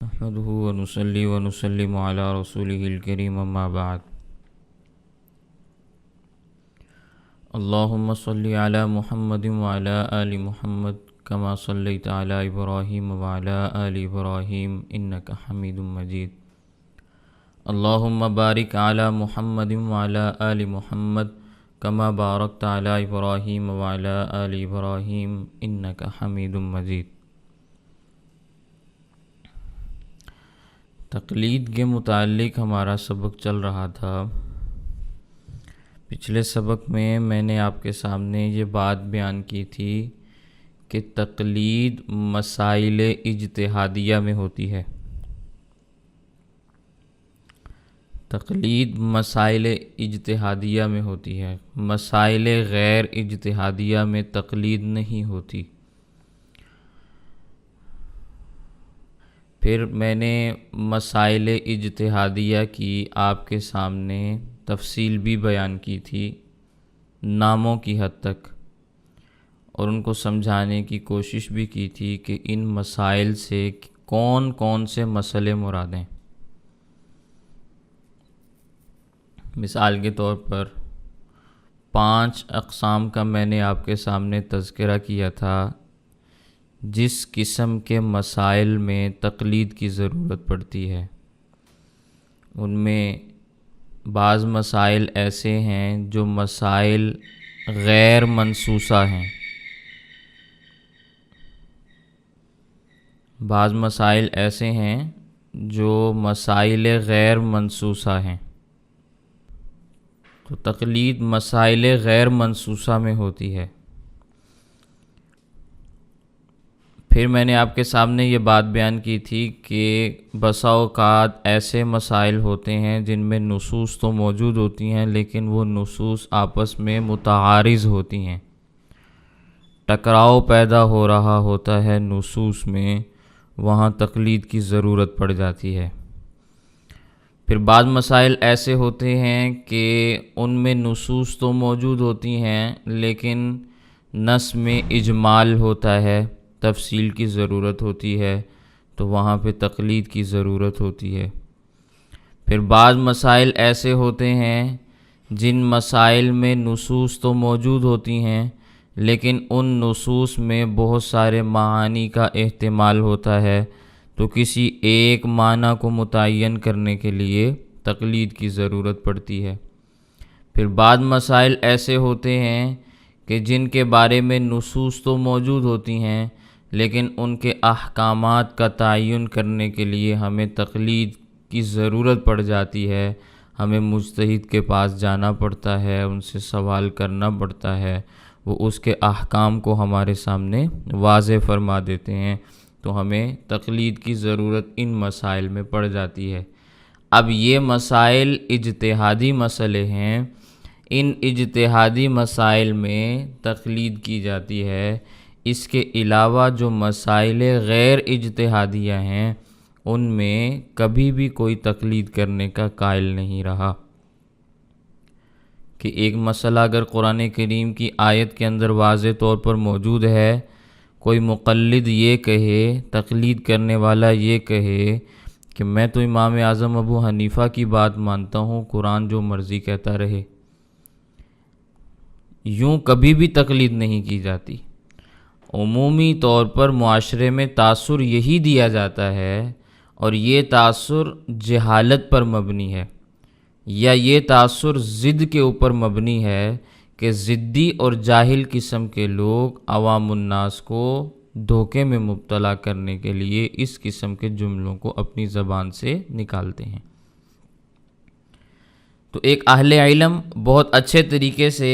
نحمده ونصلي ونسلم على رسوله الكريم اما بعد اللهم صل على محمد وعلى آل محمد كما صليت على إبراهيم وعلى آل إبراهيم إنك حميد مجيد اللهم بارك على محمد وعلى آل محمد كما باركت على إبراهيم وعلى آل إبراهيم إنك حميد مجيد۔ تقلید کے متعلق ہمارا سبق چل رہا تھا۔ پچھلے سبق میں نے آپ کے سامنے یہ بات بیان کی تھی کہ تقلید مسائل اجتہادیہ میں ہوتی ہے۔ تقلید مسائل اجتہادیہ میں ہوتی ہے، مسائل غیر اجتہادیہ میں تقلید نہیں ہوتی۔ پھر میں نے مسائل اجتہادیہ کی آپ کے سامنے تفصیل بھی بیان کی تھی ناموں کی حد تک، اور ان کو سمجھانے کی کوشش بھی کی تھی کہ ان مسائل سے کون کون سے مسئلے مراد ہیں۔ مثال کے طور پر 5 اقسام کا میں نے آپ کے سامنے تذکرہ کیا تھا جس قسم کے مسائل میں تقلید کی ضرورت پڑتی ہے۔ ان میں بعض مسائل ایسے ہیں جو مسائل غیر منصوصہ ہیں، بعض مسائل ایسے ہیں جو مسائل غیر منصوصہ ہیں۔ تو تقلید مسائل غیر منصوصہ میں ہوتی ہے۔ پھر میں نے آپ کے سامنے یہ بات بیان کی تھی کہ بسا اوقات ایسے مسائل ہوتے ہیں جن میں نصوص تو موجود ہوتی ہیں لیکن وہ نصوص آپس میں متعارض ہوتی ہیں، ٹکراؤ پیدا ہو رہا ہوتا ہے نصوص میں، وہاں تقلید کی ضرورت پڑ جاتی ہے۔ پھر بعض مسائل ایسے ہوتے ہیں کہ ان میں نصوص تو موجود ہوتی ہیں لیکن نص میں اجمال ہوتا ہے، تفصیل کی ضرورت ہوتی ہے، تو وہاں پہ تقلید کی ضرورت ہوتی ہے۔ پھر بعض مسائل ایسے ہوتے ہیں جن مسائل میں نصوص تو موجود ہوتی ہیں لیکن ان نصوص میں بہت سارے معانی کا احتمال ہوتا ہے، تو کسی ایک معنی کو متعین کرنے کے لیے تقلید کی ضرورت پڑتی ہے۔ پھر بعض مسائل ایسے ہوتے ہیں کہ جن کے بارے میں نصوص تو موجود ہوتی ہیں لیکن ان کے احکامات کا تعین کرنے کے لیے ہمیں تقلید کی ضرورت پڑ جاتی ہے، ہمیں مجتہد کے پاس جانا پڑتا ہے، ان سے سوال کرنا پڑتا ہے، وہ اس کے احکام کو ہمارے سامنے واضح فرما دیتے ہیں، تو ہمیں تقلید کی ضرورت ان مسائل میں پڑ جاتی ہے۔ اب یہ مسائل اجتہادی مسئلے ہیں، ان اجتہادی مسائل میں تقلید کی جاتی ہے۔ اس کے علاوہ جو مسائل غیر اجتہادیہ ہیں ان میں کبھی بھی کوئی تقلید کرنے کا قائل نہیں رہا کہ ایک مسئلہ اگر قرآن کریم کی آیت کے اندر واضح طور پر موجود ہے، کوئی مقلد یہ کہے، تقلید کرنے والا یہ کہے کہ میں تو امام اعظم ابو حنیفہ کی بات مانتا ہوں، قرآن جو مرضی کہتا رہے، یوں کبھی بھی تقلید نہیں کی جاتی۔ عمومی طور پر معاشرے میں تاثر یہی دیا جاتا ہے، اور یہ تاثر جہالت پر مبنی ہے، یا یہ تاثر ضد کے اوپر مبنی ہے کہ ضدی اور جاہل قسم کے لوگ عوام الناس کو دھوکے میں مبتلا کرنے کے لیے اس قسم کے جملوں کو اپنی زبان سے نکالتے ہیں۔ تو ایک اہل علم بہت اچھے طریقے سے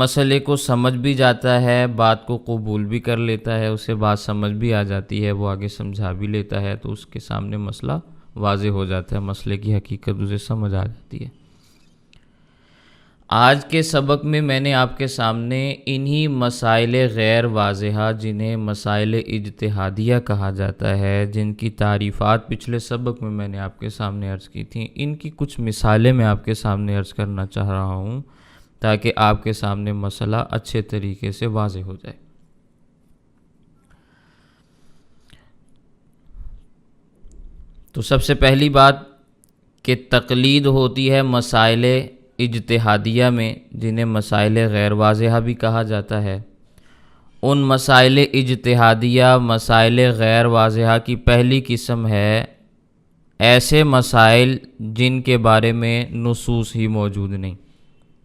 مسئلے کو سمجھ بھی جاتا ہے، بات کو قبول بھی کر لیتا ہے، اسے بات سمجھ بھی آ جاتی ہے، وہ آگے سمجھا بھی لیتا ہے، تو اس کے سامنے مسئلہ واضح ہو جاتا ہے، مسئلے کی حقیقت اسے سمجھ آ جاتی ہے۔ آج کے سبق میں نے آپ کے سامنے انہی مسائل غیر واضحہ جنہیں مسائل اجتہادیہ کہا جاتا ہے، جن کی تعریفات پچھلے سبق میں نے آپ کے سامنے عرض کی تھیں، ان کی کچھ مثالیں میں آپ کے سامنے عرض کرنا چاہ رہا ہوں تاکہ آپ کے سامنے مسئلہ اچھے طریقے سے واضح ہو جائے۔ تو سب سے پہلی بات کہ تقلید ہوتی ہے مسائل اجتہادیہ میں، جنہیں مسائل غیر واضحہ بھی کہا جاتا ہے۔ ان مسائل اجتہادیہ، مسائل غیر واضحہ کی پہلی قسم ہے ایسے مسائل جن کے بارے میں نصوص ہی موجود نہیں،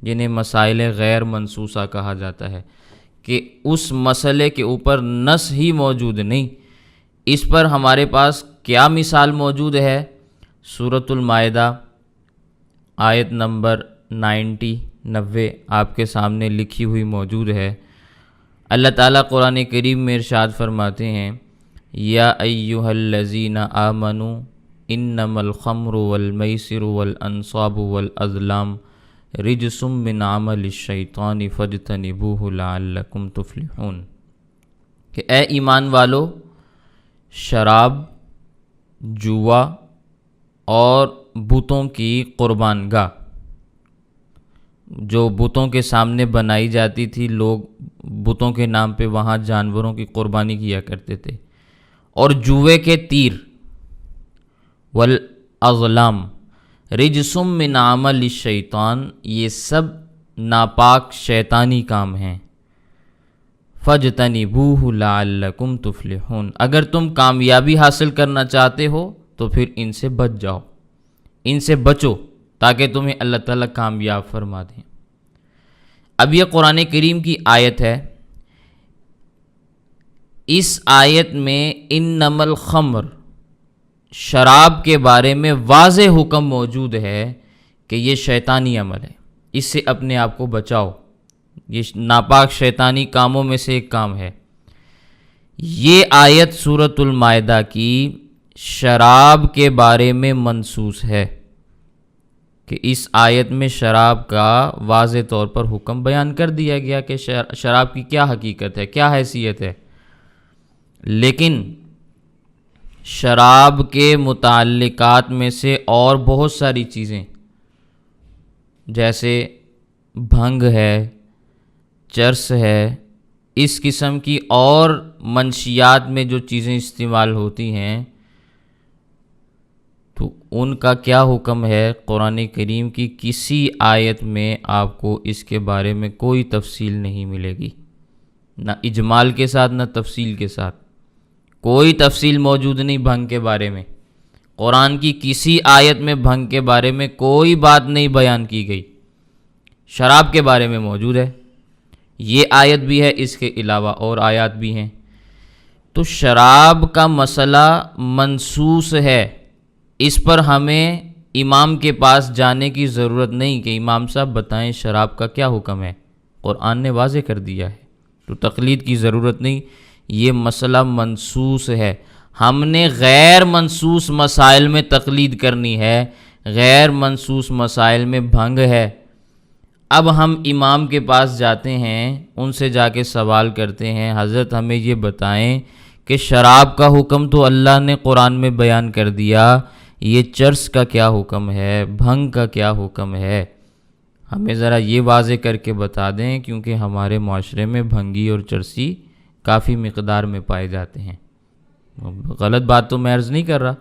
جنہیں مسائل غیر منصوصہ کہا جاتا ہے، کہ اس مسئلے کے اوپر نص ہی موجود نہیں۔ اس پر ہمارے پاس کیا مثال موجود ہے؟ سورۃ المائدہ آیت نمبر 90 آپ کے سامنے لکھی ہوئی موجود ہے۔ اللہ تعالیٰ قرآن کریم میں ارشاد فرماتے ہیں، یا ایھا الذین آمنوا انما الخمر والمیسر والانصاب والازلام رجس من عمل الشیطان فاجتنبوہ لعلکم تفلحون، کہ اے ایمان والو، شراب، جوا اور بتوں کی قربان گاہ، جو بتوں کے سامنے بنائی جاتی تھی، لوگ بتوں کے نام پہ وہاں جانوروں کی قربانی کیا کرتے تھے، اور جوئے کے تیر، والاظلام رجس من عمل الشیطان، یہ سب ناپاک شیطانی کام ہیں۔ فاجتنبوہ لعلکم تفلحون، اگر تم کامیابی حاصل کرنا چاہتے ہو تو پھر ان سے بچ جاؤ، ان سے بچو، تاکہ تمہیں اللہ تعالیٰ کامیاب فرما دیں۔ اب یہ قرآن کریم کی آیت ہے، اس آیت میں انما الخمر، شراب کے بارے میں واضح حکم موجود ہے کہ یہ شیطانی عمل ہے، اس سے اپنے آپ کو بچاؤ، یہ ناپاک شیطانی کاموں میں سے ایک کام ہے۔ یہ آیت سورۃ المائدہ کی شراب کے بارے میں منصوص ہے، کہ اس آیت میں شراب کا واضح طور پر حکم بیان کر دیا گیا کہ شراب کی کیا حقیقت ہے، کیا حیثیت ہے۔ لیکن شراب کے متعلقات میں سے اور بہت ساری چیزیں، جیسے بھنگ ہے، چرس ہے، اس قسم کی اور منشیات میں جو چیزیں استعمال ہوتی ہیں، تو ان کا کیا حکم ہے؟ قرآن کریم کی کسی آیت میں آپ کو اس کے بارے میں کوئی تفصیل نہیں ملے گی، نہ اجمال کے ساتھ نہ تفصیل کے ساتھ، کوئی تفصیل موجود نہیں بھنگ کے بارے میں۔ قرآن کی کسی آیت میں بھنگ کے بارے میں کوئی بات نہیں بیان کی گئی، شراب کے بارے میں موجود ہے، یہ آیت بھی ہے، اس کے علاوہ اور آیات بھی ہیں۔ تو شراب کا مسئلہ منصوص ہے، اس پر ہمیں امام کے پاس جانے کی ضرورت نہیں کہ امام صاحب بتائیں شراب کا کیا حکم ہے، قرآن نے واضح کر دیا ہے، تو تقلید کی ضرورت نہیں، یہ مسئلہ منصوص ہے۔ ہم نے غیر منصوص مسائل میں تقلید کرنی ہے، غیر منصوص مسائل میں بھنگ ہے۔ اب ہم امام کے پاس جاتے ہیں، ان سے جا کے سوال کرتے ہیں، حضرت ہمیں یہ بتائیں کہ شراب کا حکم تو اللہ نے قرآن میں بیان کر دیا، یہ چرس کا کیا حکم ہے، بھنگ کا کیا حکم ہے، ہمیں ذرا یہ واضح کر کے بتا دیں، کیونکہ ہمارے معاشرے میں بھنگی اور چرسی کافی مقدار میں پائے جاتے ہیں۔ غلط بات تو میں عرض نہیں کر رہا،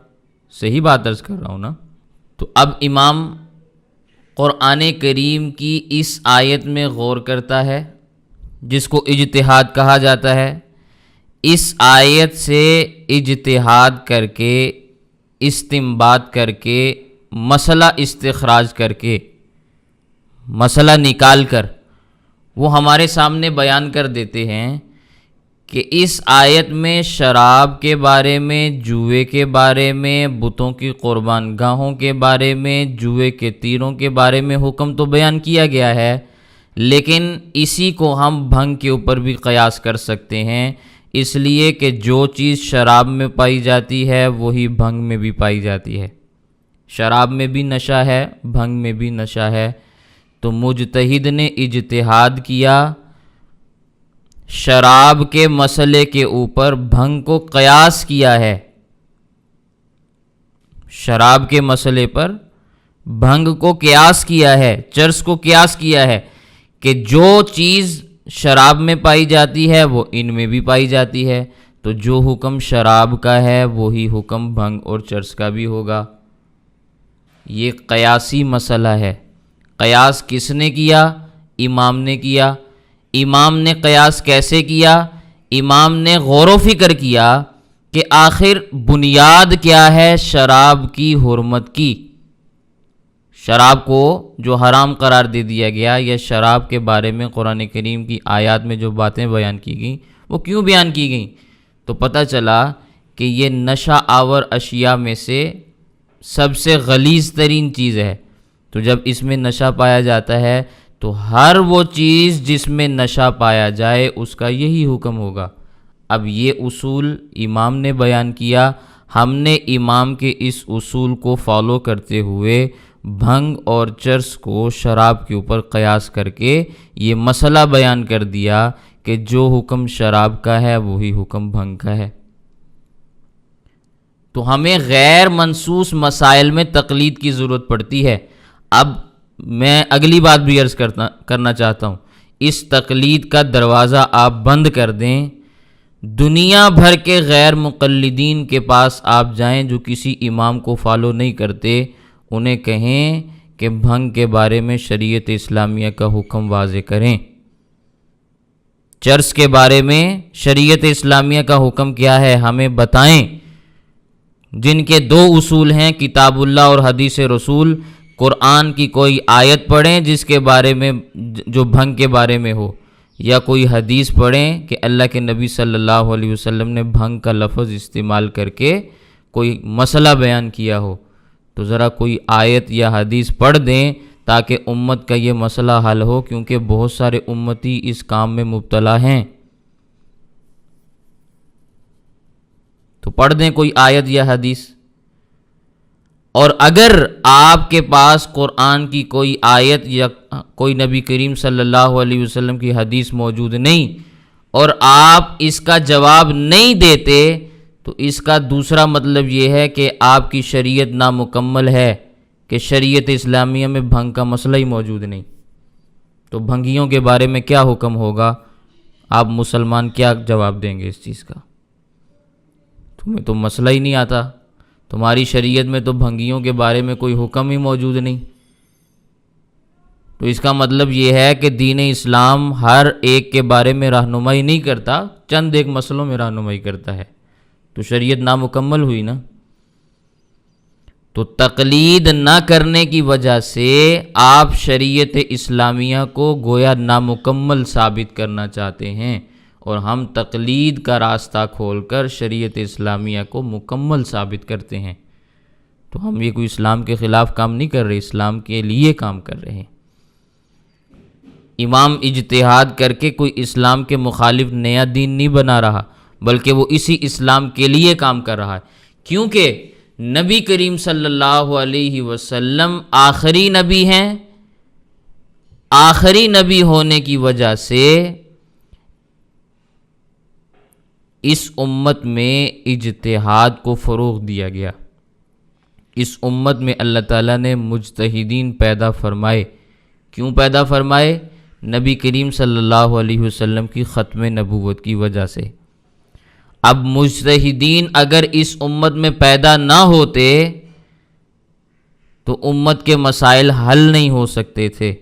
صحیح بات عرض کر رہا ہوں نا۔ تو اب امام قرآن کریم کی اس آیت میں غور کرتا ہے، جس کو اجتہاد کہا جاتا ہے، اس آیت سے اجتہاد کر کے، استنباط کر کے، مسئلہ استخراج کر کے، مسئلہ نکال کر وہ ہمارے سامنے بیان کر دیتے ہیں کہ اس آیت میں شراب کے بارے میں، جوئے کے بارے میں، بتوں کی قربان گاہوں کے بارے میں، جوئے کے تیروں کے بارے میں حکم تو بیان کیا گیا ہے، لیکن اسی کو ہم بھنگ کے اوپر بھی قیاس کر سکتے ہیں، اس لیے کہ جو چیز شراب میں پائی جاتی ہے وہی بھنگ میں بھی پائی جاتی ہے۔ شراب میں بھی نشہ ہے، بھنگ میں بھی نشہ ہے، تو مجتہد نے اجتہاد کیا، شراب کے مسئلے کے اوپر بھنگ کو قیاس کیا ہے، شراب کے مسئلے پر بھنگ کو قیاس کیا ہے، چرس کو قیاس کیا ہے، کہ جو چیز شراب میں پائی جاتی ہے وہ ان میں بھی پائی جاتی ہے، تو جو حکم شراب کا ہے وہی حکم بھنگ اور چرس کا بھی ہوگا۔ یہ قیاسی مسئلہ ہے۔ قیاس کس نے کیا؟ امام نے کیا۔ امام نے قیاس کیسے کیا؟ امام نے غور و فکر کیا کہ آخر بنیاد کیا ہے شراب کی حرمت کی۔ شراب کو جو حرام قرار دے دیا گیا، یا شراب کے بارے میں قرآن کریم کی آیات میں جو باتیں بیان کی گئیں وہ کیوں بیان کی گئیں؟ تو پتہ چلا کہ یہ نشہ آور اشیاء میں سے سب سے غلیظ ترین چیز ہے۔ تو جب اس میں نشہ پایا جاتا ہے تو ہر وہ چیز جس میں نشہ پایا جائے اس کا یہی حکم ہوگا۔ اب یہ اصول امام نے بیان کیا، ہم نے امام کے اس اصول کو فالو کرتے ہوئے بھنگ اور چرس کو شراب کے اوپر قیاس کر کے یہ مسئلہ بیان کر دیا کہ جو حکم شراب کا ہے وہی حکم بھنگ کا ہے۔ تو ہمیں غیر منصوص مسائل میں تقلید کی ضرورت پڑتی ہے۔ اب میں اگلی بات بھی عرض کرنا چاہتا ہوں، اس تقلید کا دروازہ آپ بند کر دیں۔ دنیا بھر کے غیر مقلدین کے پاس آپ جائیں جو کسی امام کو فالو نہیں کرتے، انہیں کہیں کہ بھنگ کے بارے میں شریعت اسلامیہ کا حکم واضح کریں، چرس کے بارے میں شریعت اسلامیہ کا حکم کیا ہے ہمیں بتائیں، جن کے دو اصول ہیں کتاب اللہ اور حدیث رسول۔ قرآن کی کوئی آیت پڑھیں جس کے بارے میں جو بھنگ کے بارے میں ہو، یا کوئی حدیث پڑھیں کہ اللہ کے نبی صلی اللہ علیہ وسلم نے بھنگ کا لفظ استعمال کر کے کوئی مسئلہ بیان کیا ہو، تو ذرا کوئی آیت یا حدیث پڑھ دیں تاکہ امت کا یہ مسئلہ حل ہو، کیونکہ بہت سارے امتی اس کام میں مبتلا ہیں۔ تو پڑھ دیں کوئی آیت یا حدیث۔ اور اگر آپ کے پاس قرآن کی کوئی آیت یا کوئی نبی کریم صلی اللہ علیہ وسلم کی حدیث موجود نہیں اور آپ اس کا جواب نہیں دیتے، تو اس کا دوسرا مطلب یہ ہے کہ آپ کی شریعت نامکمل ہے، کہ شریعت اسلامیہ میں بھنگ کا مسئلہ ہی موجود نہیں۔ تو بھنگیوں کے بارے میں کیا حکم ہوگا؟ آپ مسلمان کیا جواب دیں گے اس چیز کا؟ تمہیں تو مسئلہ ہی نہیں آتا، تمہاری شریعت میں تو بھنگیوں کے بارے میں کوئی حکم ہی موجود نہیں۔ تو اس کا مطلب یہ ہے کہ دین اسلام ہر ایک کے بارے میں رہنمائی نہیں کرتا، چند ایک مسئلوں میں رہنمائی کرتا ہے، تو شریعت نامکمل ہوئی نا۔ تو تقلید نہ کرنے کی وجہ سے آپ شریعت اسلامیہ کو گویا نامکمل ثابت کرنا چاہتے ہیں، اور ہم تقلید کا راستہ کھول کر شریعت اسلامیہ کو مکمل ثابت کرتے ہیں۔ تو ہم یہ کوئی اسلام کے خلاف کام نہیں کر رہے، اسلام کے لیے کام کر رہے ہیں۔ امام اجتہاد کر کے کوئی اسلام کے مخالف نیا دین نہیں بنا رہا، بلکہ وہ اسی اسلام کے لیے کام کر رہا ہے، کیونکہ نبی کریم صلی اللہ علیہ وسلم آخری نبی ہیں۔ آخری نبی ہونے کی وجہ سے اس امت میں اجتہاد کو فروغ دیا گیا۔ اس امت میں اللہ تعالیٰ نے مجتہدین پیدا فرمائے۔ کیوں پیدا فرمائے؟ نبی کریم صلی اللہ علیہ وسلم کی ختم نبوت کی وجہ سے۔ اب مجتہدین اگر اس امت میں پیدا نہ ہوتے تو امت کے مسائل حل نہیں ہو سکتے تھے،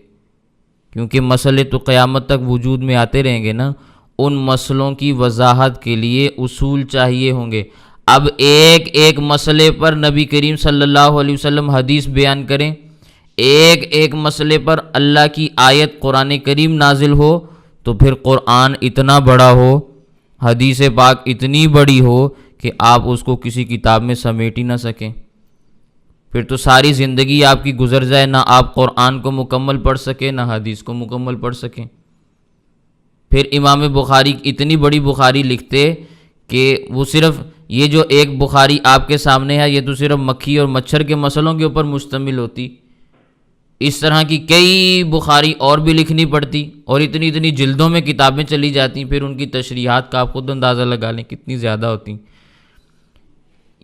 کیونکہ مسئلے تو قیامت تک وجود میں آتے رہیں گے نا۔ ان مسئلوں کی وضاحت کے لیے اصول چاہیے ہوں گے۔ اب ایک ایک مسئلے پر نبی کریم صلی اللہ علیہ وسلم حدیث بیان کریں، ایک ایک مسئلے پر اللہ کی آیت قرآن کریم نازل ہو، تو پھر قرآن اتنا بڑا ہو، حدیث پاک اتنی بڑی ہو کہ آپ اس کو کسی کتاب میں سمیٹ ہی نہ سکیں۔ پھر تو ساری زندگی آپ کی گزر جائے، نہ آپ قرآن کو مکمل پڑھ سکیں نہ حدیث کو مکمل پڑھ سکیں۔ پھر امام بخاری اتنی بڑی بخاری لکھتے کہ وہ صرف یہ جو ایک بخاری آپ کے سامنے ہے یہ تو صرف مکھی اور مچھر کے مسئلوں کے اوپر مشتمل ہوتی، اس طرح کی کئی بخاری اور بھی لکھنی پڑتی، اور اتنی اتنی جلدوں میں کتابیں چلی جاتی، پھر ان کی تشریحات کا آپ خود اندازہ لگا لیں کتنی زیادہ ہوتی۔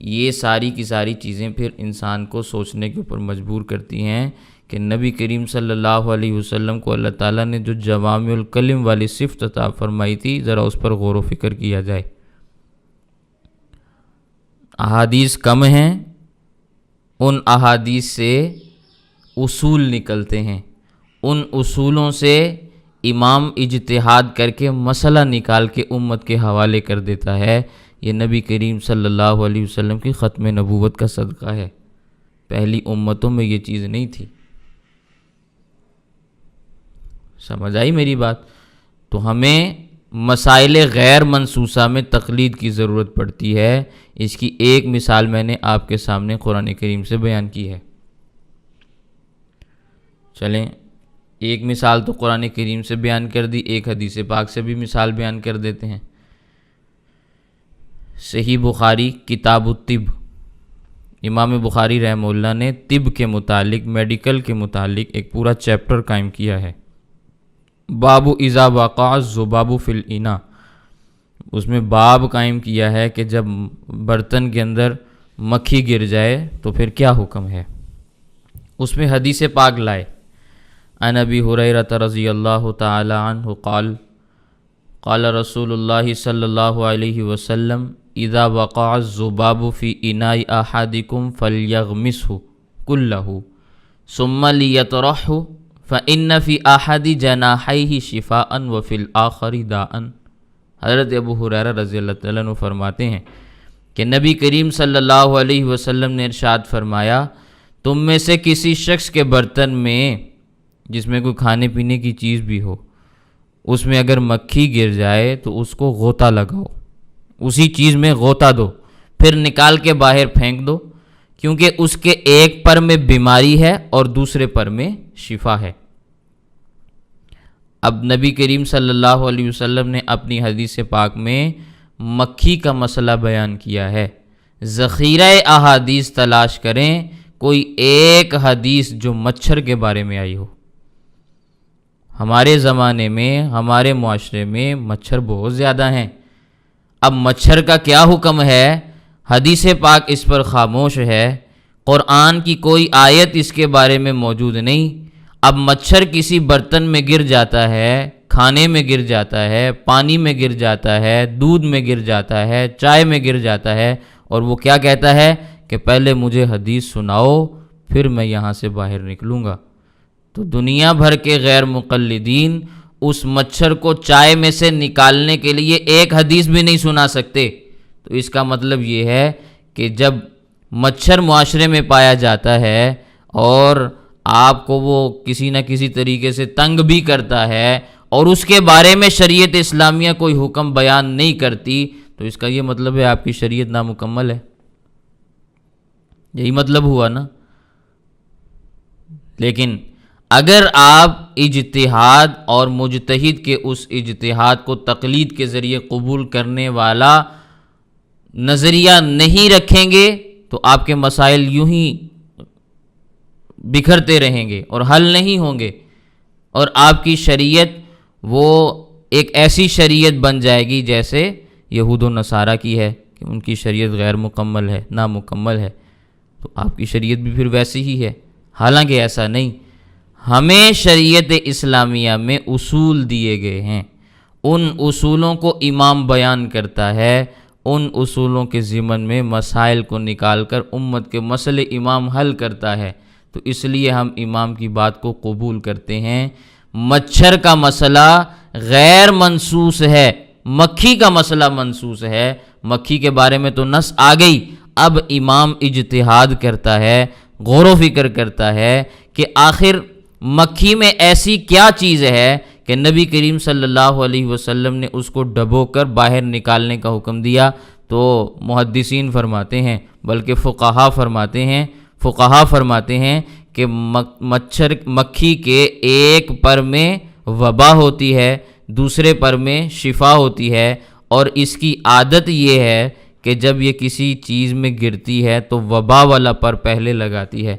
یہ ساری کی ساری چیزیں پھر انسان کو سوچنے کے اوپر مجبور کرتی ہیں کہ نبی کریم صلی اللہ علیہ وسلم کو اللہ تعالیٰ نے جو جوامع الکلم والی صفت عطا فرمائی تھی، ذرا اس پر غور و فکر کیا جائے۔ احادیث کم ہیں، ان احادیث سے اصول نکلتے ہیں، ان اصولوں سے امام اجتہاد کر کے مسئلہ نکال کے امت کے حوالے کر دیتا ہے۔ یہ نبی کریم صلی اللہ علیہ وسلم کی ختم نبوت کا صدقہ ہے، پہلی امتوں میں یہ چیز نہیں تھی۔ سمجھ آئی میری بات؟ تو ہمیں مسائل غیر منصوصہ میں تقلید کی ضرورت پڑتی ہے۔ اس کی ایک مثال میں نے آپ کے سامنے قرآن کریم سے بیان کی ہے۔ چلیں ایک مثال تو قرآن کریم سے بیان کر دی، ایک حدیث پاک سے بھی مثال بیان کر دیتے ہیں۔ صحیح بخاری کتاب الطب، امام بخاری رحمہ اللہ نے طب کے متعلق، میڈیکل کے متعلق ایک پورا چیپٹر قائم کیا ہے۔ باب اذا وقع الذباب فی الاناء، اس میں باب قائم کیا ہے کہ جب برتن کے اندر مکھی گر جائے تو پھر کیا حکم ہے۔ اس میں حدیث پاک لائے، عن ابی ہریرہ رضی اللہ تعالی عنہ قال قال رسول اللہ صلی اللہ علیہ وسلم اذا وقع الذباب فی اناء احدکم فلیغمسہ کلہ ثم لیطرحہ فإن فی احد جناحیہ شفاء وفی الآخر داء۔ حضرت ابو ہریرہ رضی اللہ تعالیٰ عنہ فرماتے ہیں کہ نبی کریم صلی اللہ علیہ وسلم نے ارشاد فرمایا، تم میں سے کسی شخص کے برتن میں جس میں کوئی کھانے پینے کی چیز بھی ہو، اس میں اگر مکھی گر جائے تو اس کو غوطہ لگاؤ، اسی چیز میں غوطہ دو، پھر نکال کے باہر پھینک دو، کیونکہ اس کے ایک پر میں بیماری ہے اور دوسرے پر میں شفا ہے۔ اب نبی کریم صلی اللہ علیہ وسلم نے اپنی حدیث پاک میں مکھی کا مسئلہ بیان کیا ہے۔ ذخیرہ احادیث تلاش کریں، کوئی ایک حدیث جو مچھر کے بارے میں آئی ہو۔ ہمارے زمانے میں، ہمارے معاشرے میں مچھر بہت زیادہ ہیں۔ اب مچھر کا کیا حکم ہے؟ حدیث پاک اس پر خاموش ہے، قرآن کی کوئی آیت اس کے بارے میں موجود نہیں۔ اب مچھر کسی برتن میں گر جاتا ہے، کھانے میں گر جاتا ہے، پانی میں گر جاتا ہے، دودھ میں گر جاتا ہے، چائے میں گر جاتا ہے، اور وہ کیا کہتا ہے کہ پہلے مجھے حدیث سناؤ پھر میں یہاں سے باہر نکلوں گا۔ تو دنیا بھر کے غیر مقلدین اس مچھر کو چائے میں سے نکالنے کے لیے ایک حدیث بھی نہیں سنا سکتے۔ تو اس کا مطلب یہ ہے کہ جب مچھر معاشرے میں پایا جاتا ہے اور آپ کو وہ کسی نہ کسی طریقے سے تنگ بھی کرتا ہے اور اس کے بارے میں شریعت اسلامیہ کوئی حکم بیان نہیں کرتی، تو اس کا یہ مطلب ہے آپ کی شریعت نامکمل ہے۔ یہی مطلب ہوا نا۔ لیکن اگر آپ اجتہاد اور مجتہد کے اس اجتہاد کو تقلید کے ذریعے قبول کرنے والا نظریہ نہیں رکھیں گے تو آپ کے مسائل یوں ہی بکھرتے رہیں گے اور حل نہیں ہوں گے، اور آپ کی شریعت وہ ایک ایسی شریعت بن جائے گی جیسے یہود و نصارہ کی ہے کہ ان کی شریعت غیر مکمل ہے، نامکمل ہے، تو آپ کی شریعت بھی پھر ویسی ہی ہے۔ حالانکہ ایسا نہیں، ہمیں شریعت اسلامیہ میں اصول دیے گئے ہیں، ان اصولوں کو امام بیان کرتا ہے، ان اصولوں کے ضمن میں مسائل کو نکال کر امت کے مسئلے امام حل کرتا ہے، تو اس لیے ہم امام کی بات کو قبول کرتے ہیں۔ مچھر کا مسئلہ غیر منصوص ہے، مکھی کا مسئلہ منصوص ہے، مکھی کے بارے میں تو نص آ گئی، اب امام اجتہاد کرتا ہے، غور و فکر کرتا ہے کہ آخر مکھی میں ایسی کیا چیز ہے کہ نبی کریم صلی اللہ علیہ وسلم نے اس کو ڈبو کر باہر نکالنے کا حکم دیا۔ تو محدثین فرماتے ہیں، بلکہ فقہا فرماتے ہیں کہ مکھی کے ایک پر میں وبا ہوتی ہے، دوسرے پر میں شفا ہوتی ہے، اور اس کی عادت یہ ہے کہ جب یہ کسی چیز میں گرتی ہے تو وبا والا پر پہلے لگاتی ہے۔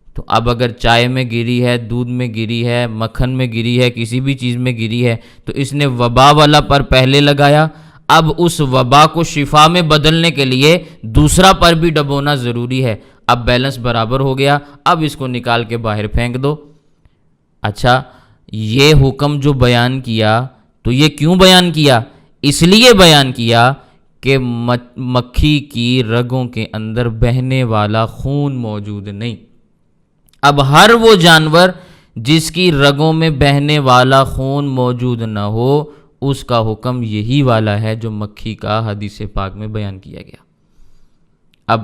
تو اب اگر چائے میں گری ہے، دودھ میں گری ہے، مکھن میں گری ہے، کسی بھی چیز میں گری ہے، تو اس نے وبا والا پر پہلے لگایا، اب اس وبا کو شفا میں بدلنے کے لیے دوسرا پر بھی ڈبونا ضروری ہے۔ اب بیلنس برابر ہو گیا، اب اس کو نکال کے باہر پھینک دو۔ اچھا، یہ حکم جو بیان کیا تو یہ کیوں بیان کیا؟ اس لیے بیان کیا کہ مکھی کی رگوں کے اندر بہنے والا خون موجود نہیں۔ اب ہر وہ جانور جس کی رگوں میں بہنے والا خون موجود نہ ہو، اس کا حکم یہی والا ہے جو مکھی کا حدیث پاک میں بیان کیا گیا۔ اب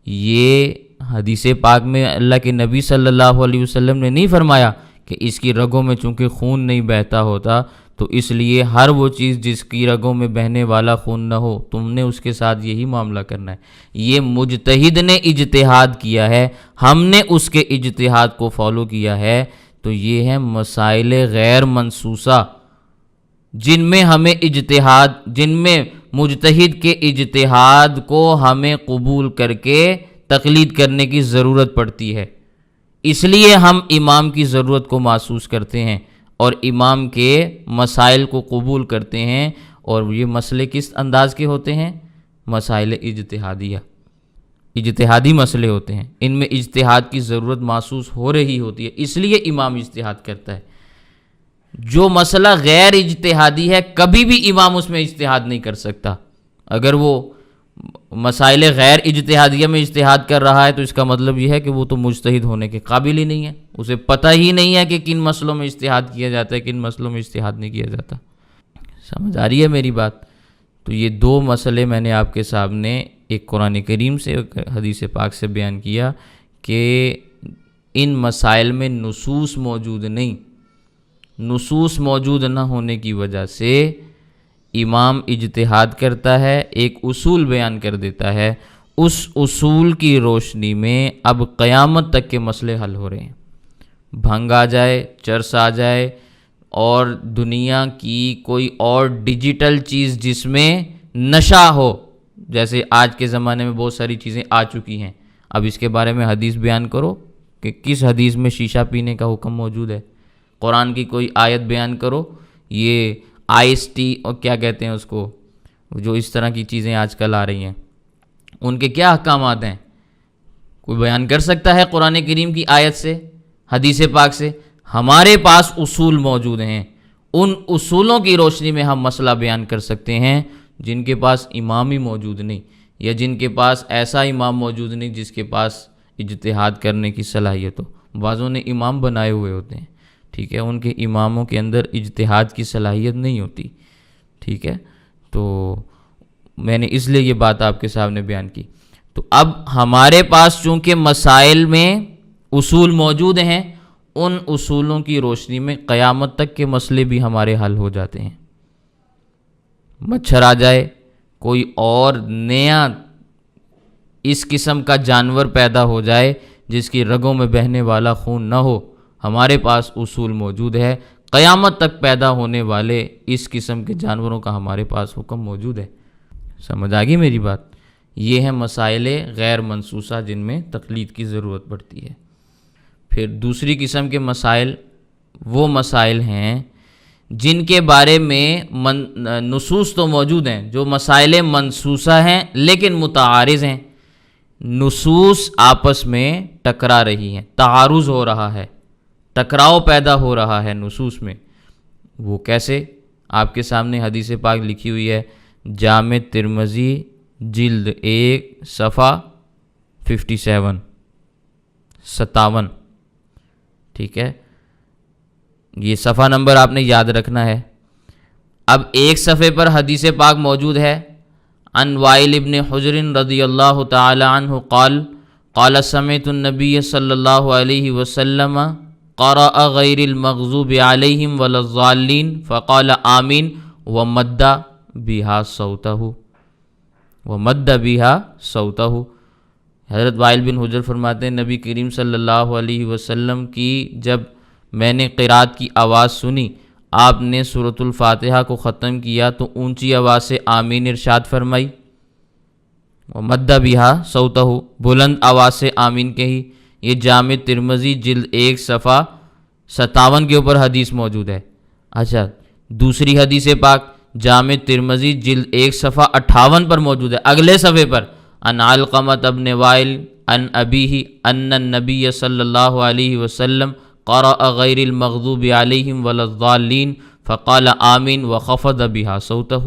یہ حدیث پاک میں اللہ کے نبی صلی اللہ علیہ وسلم نے نہیں فرمایا کہ اس کی رگوں میں چونکہ خون نہیں بہتا ہوتا تو اس لیے ہر وہ چیز جس کی رگوں میں بہنے والا خون نہ ہو تم نے اس کے ساتھ یہی معاملہ کرنا ہے۔ یہ مجتہد نے اجتہاد کیا ہے، ہم نے اس کے اجتہاد کو فالو کیا ہے، تو یہ ہے مسائل غیر منصوصہ جن میں مجتہد کے اجتہاد کو ہمیں قبول کر کے تقلید کرنے کی ضرورت پڑتی ہے۔ اس لیے ہم امام کی ضرورت کو محسوس کرتے ہیں اور امام کے مسائل کو قبول کرتے ہیں، اور یہ مسئلے کس انداز کے ہوتے ہیں؟ مسائل اجتہادی مسئلے ہوتے ہیں، ان میں اجتہاد کی ضرورت محسوس ہو رہی ہوتی ہے، اس لیے امام اجتہاد کرتا ہے۔ جو مسئلہ غیر اجتہادی ہے کبھی بھی امام اس میں اجتہاد نہیں کر سکتا۔ اگر وہ مسائل غیر اجتہادیہ میں اجتہاد کر رہا ہے تو اس کا مطلب یہ ہے کہ وہ تو مجتہد ہونے کے قابل ہی نہیں ہے، اسے پتہ ہی نہیں ہے کہ کن مسئلوں میں اجتہاد کیا جاتا ہے، کن مسئلوں میں اجتہاد نہیں کیا جاتا۔ سمجھ آ رہی ہے میری بات؟ تو یہ دو مسئلے میں نے آپ کے سامنے ایک قرآن کریم سے ایک حدیث پاک سے بیان کیا کہ ان مسائل میں نصوص موجود نہیں، نصوص موجود نہ ہونے کی وجہ سے امام اجتہاد کرتا ہے، ایک اصول بیان کر دیتا ہے، اس اصول کی روشنی میں اب قیامت تک کے مسئلے حل ہو رہے ہیں۔ بھنگ آ جائے، چرس آ جائے اور دنیا کی کوئی اور ڈیجیٹل چیز جس میں نشہ ہو، جیسے آج کے زمانے میں بہت ساری چیزیں آ چکی ہیں، اب اس کے بارے میں حدیث بیان کرو کہ کس حدیث میں شیشہ پینے کا حکم موجود ہے، قرآن کی کوئی آیت بیان کرو، یہ آئس ٹی اور کیا کہتے ہیں اس کو، جو اس طرح کی چیزیں آج کل آ رہی ہیں، ان کے کیا احکامات ہیں؟ کوئی بیان کر سکتا ہے قرآن کریم کی آیت سے، حدیث پاک سے؟ ہمارے پاس اصول موجود ہیں، ان اصولوں کی روشنی میں ہم مسئلہ بیان کر سکتے ہیں۔ جن کے پاس امام ہی موجود نہیں، یا جن کے پاس ایسا امام موجود نہیں جس کے پاس اجتہاد کرنے کی صلاحیت ہو، بعضوں نے امام بنائے ہوئے ہوتے ہیں، ٹھیک ہے، ان کے اماموں کے اندر اجتہاد کی صلاحیت نہیں ہوتی، ٹھیک ہے، تو میں نے اس لیے یہ بات آپ کے سامنے بیان کی۔ تو اب ہمارے پاس چونکہ مسائل میں اصول موجود ہیں، ان اصولوں کی روشنی میں قیامت تک کے مسئلے بھی ہمارے حل ہو جاتے ہیں۔ مچھر آ جائے، کوئی اور نیا اس قسم کا جانور پیدا ہو جائے جس کی رگوں میں بہنے والا خون نہ ہو، ہمارے پاس اصول موجود ہے، قیامت تک پیدا ہونے والے اس قسم کے جانوروں کا ہمارے پاس حکم موجود ہے۔ سمجھ آ گئی میری بات؟ یہ ہیں مسائل غیر منصوصہ جن میں تقلید کی ضرورت پڑتی ہے۔ پھر دوسری قسم کے مسائل وہ مسائل ہیں جن کے بارے میں نصوص تو موجود ہیں، جو مسائل منصوصہ ہیں لیکن متعارض ہیں، نصوص آپس میں ٹکرا رہی ہیں، تعارض ہو رہا ہے، ٹکراؤ پیدا ہو رہا ہے نصوص میں۔ وہ کیسے؟ آپ کے سامنے حدیث پاک لکھی ہوئی ہے، جامع ترمذی جلد 1 صفحہ 57، ٹھیک ہے، یہ صفحہ نمبر آپ نے یاد رکھنا ہے۔ اب ایک صفحے پر حدیث پاک موجود ہے، عن وائل ابن حجر رضی اللہ تعالی عنہ قال قال سمعت النبی صلی اللہ علیہ وسلم قرأ غیر المغضوب علیہم ولا الضالین فقال آمین ومد بہا صوتہ۔ حضرت وائل بن حجر فرماتے ہیں نبی کریم صلی اللہ علیہ وسلم کی جب میں نے قرات کی آواز سنی، آپ نے سورۃ الفاتحہ کو ختم کیا تو اونچی آواز سے آمین ارشاد فرمائی، ومد بہا صوتہ، بلند آواز سے آمین کہی۔ یہ جامع ترمذی جلد 1 صفحہ 57 کے اوپر حدیث موجود ہے۔ اچھا، دوسری حدیث پاک جامع ترمذی جلد 1 صفحہ 58 پر موجود ہے، اگلے صفحے پر، ان علقمۃ ابن وائل ان ابیہ ان النبی صلی اللہ علیہ وسلم قرأ غیر المغضوب علیہم ولا الضالین فقال آمین وخفض بہا صوتہ۔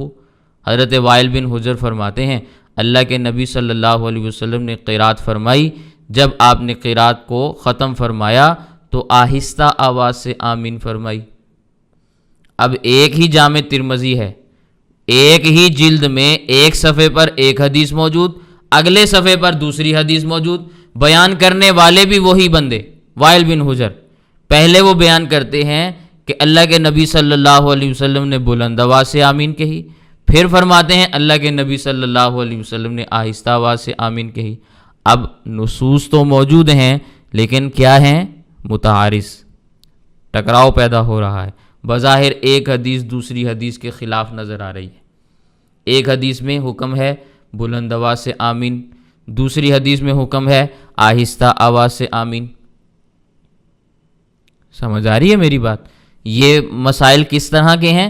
حضرت وائل بن حجر فرماتے ہیں اللہ کے نبی صلی اللہ علیہ وسلم نے قرات فرمائی، جب آپ نے قرات کو ختم فرمایا تو آہستہ آواز سے آمین فرمائی۔ اب ایک ہی جامع ترمذی ہے، ایک ہی جلد میں ایک صفحے پر ایک حدیث موجود، اگلے صفحے پر دوسری حدیث موجود، بیان کرنے والے بھی وہی بندے وائل بن حجر۔ پہلے وہ بیان کرتے ہیں کہ اللہ کے نبی صلی اللہ علیہ وسلم نے بلند آواز سے آمین کہی، پھر فرماتے ہیں اللہ کے نبی صلی اللہ علیہ وسلم نے آہستہ آواز سے آمین کہی۔ اب نصوص تو موجود ہیں لیکن کیا ہیں؟ متعارض، ٹکراؤ پیدا ہو رہا ہے۔ بظاہر ایک حدیث دوسری حدیث کے خلاف نظر آ رہی ہے۔ ایک حدیث میں حکم ہے بلند آواز سے آمین، دوسری حدیث میں حکم ہے آہستہ آواز سے آمین۔ سمجھ آ رہی ہے میری بات؟ یہ مسائل کس طرح کے ہیں؟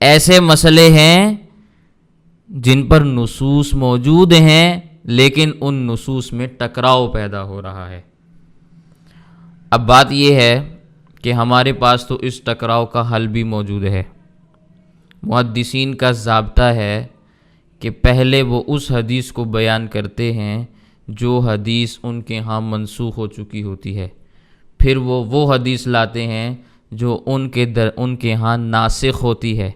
ایسے مسئلے ہیں جن پر نصوص موجود ہیں لیکن ان نصوص میں ٹکراؤ پیدا ہو رہا ہے۔ اب بات یہ ہے کہ ہمارے پاس تو اس ٹکراؤ کا حل بھی موجود ہے۔ محدثین کا ضابطہ ہے کہ پہلے وہ اس حدیث کو بیان کرتے ہیں جو حدیث ان کے ہاں منسوخ ہو چکی ہوتی ہے، پھر وہ حدیث لاتے ہیں جو ان کے ہاں ناسخ ہوتی ہے،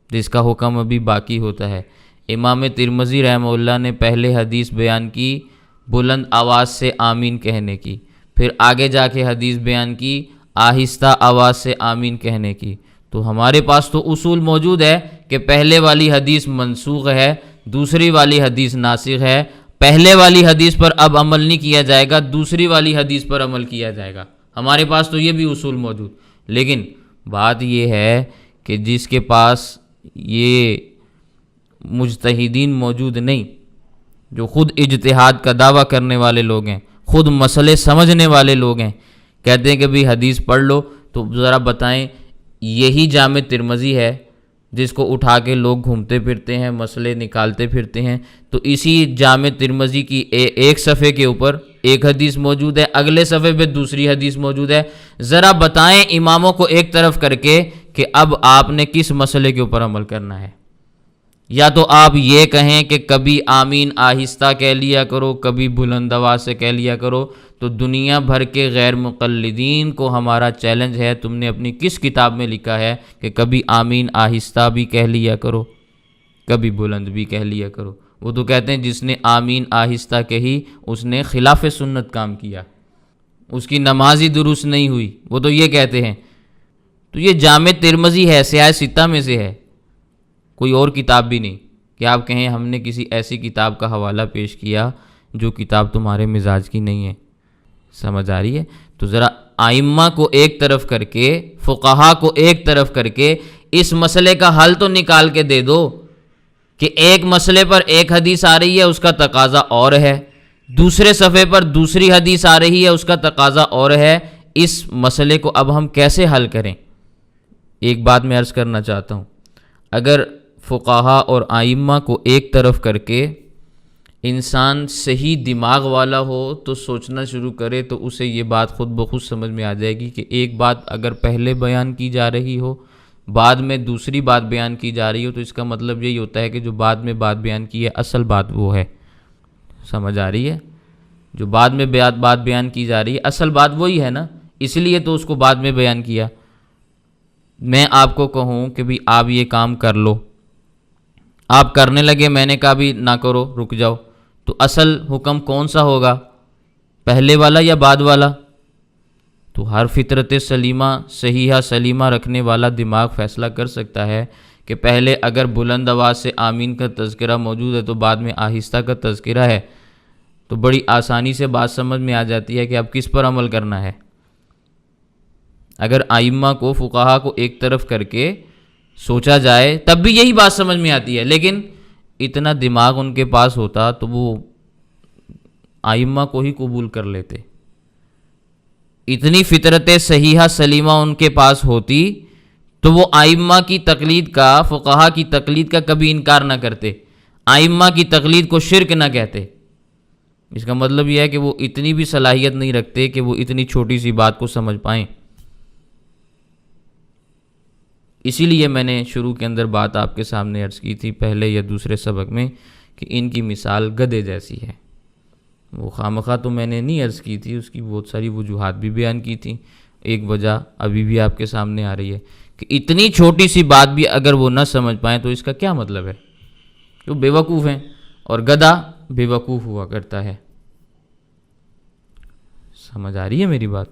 جس کا حکم ابھی باقی ہوتا ہے۔ امام ترمذی رحمہ اللہ نے پہلے حدیث بیان کی بلند آواز سے آمین کہنے کی، پھر آگے جا کے حدیث بیان کی آہستہ آواز سے آمین کہنے کی۔ تو ہمارے پاس تو اصول موجود ہے کہ پہلے والی حدیث منسوخ ہے، دوسری والی حدیث ناسخ ہے، پہلے والی حدیث پر اب عمل نہیں کیا جائے گا، دوسری والی حدیث پر عمل کیا جائے گا۔ ہمارے پاس تو یہ بھی اصول موجود، لیکن بات یہ ہے کہ جس کے پاس یہ مجتہدین موجود نہیں، جو خود اجتہاد کا دعویٰ کرنے والے لوگ ہیں، خود مسئلے سمجھنے والے لوگ ہیں، کہتے ہیں کہ بھی حدیث پڑھ لو، تو ذرا بتائیں یہی جامع ترمذی ہے جس کو اٹھا کے لوگ گھومتے پھرتے ہیں، مسئلے نکالتے پھرتے ہیں، تو اسی جامع ترمذی کی ایک صفحے کے اوپر ایک حدیث موجود ہے، اگلے صفحے پہ دوسری حدیث موجود ہے۔ ذرا بتائیں اماموں کو ایک طرف کر کے کہ اب آپ نے کس مسئلے کے اوپر عمل کرنا ہے۔ یا تو آپ یہ کہیں کہ کبھی آمین آہستہ کہہ لیا کرو، کبھی بلند آواز سے کہہ لیا کرو، تو دنیا بھر کے غیر مقلدین کو ہمارا چیلنج ہے، تم نے اپنی کس کتاب میں لکھا ہے کہ کبھی آمین آہستہ بھی کہہ لیا کرو، کبھی بلند بھی کہہ لیا کرو؟ وہ تو کہتے ہیں جس نے آمین آہستہ کہی اس نے خلاف سنت کام کیا، اس کی نماز ہی درست نہیں ہوئی، وہ تو یہ کہتے ہیں۔ تو یہ جامع ترمذی ہے، سیاہ ستہ میں سے ہے، کوئی اور کتاب بھی نہیں کہ آپ کہیں ہم نے کسی ایسی کتاب کا حوالہ پیش کیا جو کتاب تمہارے مزاج کی نہیں ہے۔ سمجھ آ رہی ہے؟ تو ذرا ائمہ کو ایک طرف کر کے، فقہا کو ایک طرف کر کے اس مسئلے کا حل تو نکال کے دے دو کہ ایک مسئلے پر ایک حدیث آ رہی ہے، اس کا تقاضا اور ہے، دوسرے صفحے پر دوسری حدیث آ رہی ہے، اس کا تقاضا اور ہے۔ اس مسئلے کو اب ہم کیسے حل کریں؟ ایک بات میں عرض کرنا چاہتا ہوں، اگر فقہا اور ائمہ کو ایک طرف کر کے انسان صحیح دماغ والا ہو تو سوچنا شروع کرے تو اسے یہ بات خود بخود سمجھ میں آ جائے گی کہ ایک بات اگر پہلے بیان کی جا رہی ہو، بعد میں دوسری بات بیان کی جا رہی ہو، تو اس کا مطلب یہی ہوتا ہے کہ جو بعد میں بات بیان کی ہے اصل بات وہ ہے۔ سمجھ آ رہی ہے؟ جو بعد میں بات بیان کی جا رہی ہے اصل بات وہی ہے نا، اس لیے تو اس کو بعد میں بیان کیا۔ میں آپ کو کہوں کہ بھی آپ یہ کام کر لو، آپ کرنے لگے، میں نے کہا بھی نہ کرو، رک جاؤ، تو اصل حکم کون سا ہوگا، پہلے والا یا بعد والا؟ تو ہر فطرت سلیمہ صحیحہ سلیمہ رکھنے والا دماغ فیصلہ کر سکتا ہے کہ پہلے اگر بلند آواز سے آمین کا تذکرہ موجود ہے تو بعد میں آہستہ کا تذکرہ ہے، تو بڑی آسانی سے بات سمجھ میں آ جاتی ہے کہ اب کس پر عمل کرنا ہے۔ اگر ائمہ کو، فقہا کو ایک طرف کر کے سوچا جائے تب بھی یہی بات سمجھ میں آتی ہے، لیکن اتنا دماغ ان کے پاس ہوتا تو وہ ائمہ کو ہی قبول کر لیتے، اتنی فطرت صحیحہ سلیمہ ان کے پاس ہوتی تو وہ ائمہ کی تقلید کا، فقہا کی تقلید کا کبھی انکار نہ کرتے، ائمہ کی تقلید کو شرک نہ کہتے۔ اس کا مطلب یہ ہے کہ وہ اتنی بھی صلاحیت نہیں رکھتے کہ وہ اتنی چھوٹی سی بات کو سمجھ پائیں۔ اسی لیے میں نے شروع کے اندر بات آپ کے سامنے عرض کی تھی پہلے یا دوسرے سبق میں کہ ان کی مثال گدھے جیسی ہے۔ وہ خواہ تو میں نے نہیں عرض کی تھی، اس کی بہت ساری وجوہات بھی بیان کی تھی۔ ایک وجہ ابھی بھی آپ کے سامنے آ رہی ہے کہ اتنی چھوٹی سی بات بھی اگر وہ نہ سمجھ پائیں تو اس کا کیا مطلب ہے؟ وہ بے وقوف ہیں، اور گدھا بے وقوف ہوا کرتا ہے۔ سمجھ آ رہی ہے میری بات؟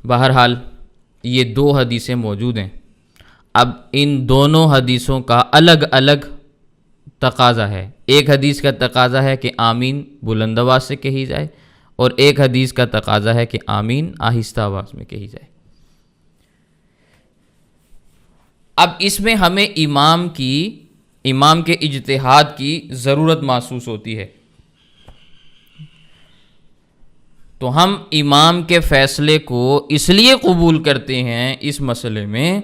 بہرحال یہ دو حدیثیں موجود ہیں۔ اب ان دونوں حدیثوں کا الگ الگ تقاضا ہے۔ ایک حدیث کا تقاضا ہے کہ آمین بلند آواز سے کہی جائے، اور ایک حدیث کا تقاضا ہے کہ آمین آہستہ آواز میں کہی جائے۔ اب اس میں ہمیں امام کے اجتہاد کی ضرورت محسوس ہوتی ہے، تو ہم امام کے فیصلے کو اس لیے قبول کرتے ہیں اس مسئلے میں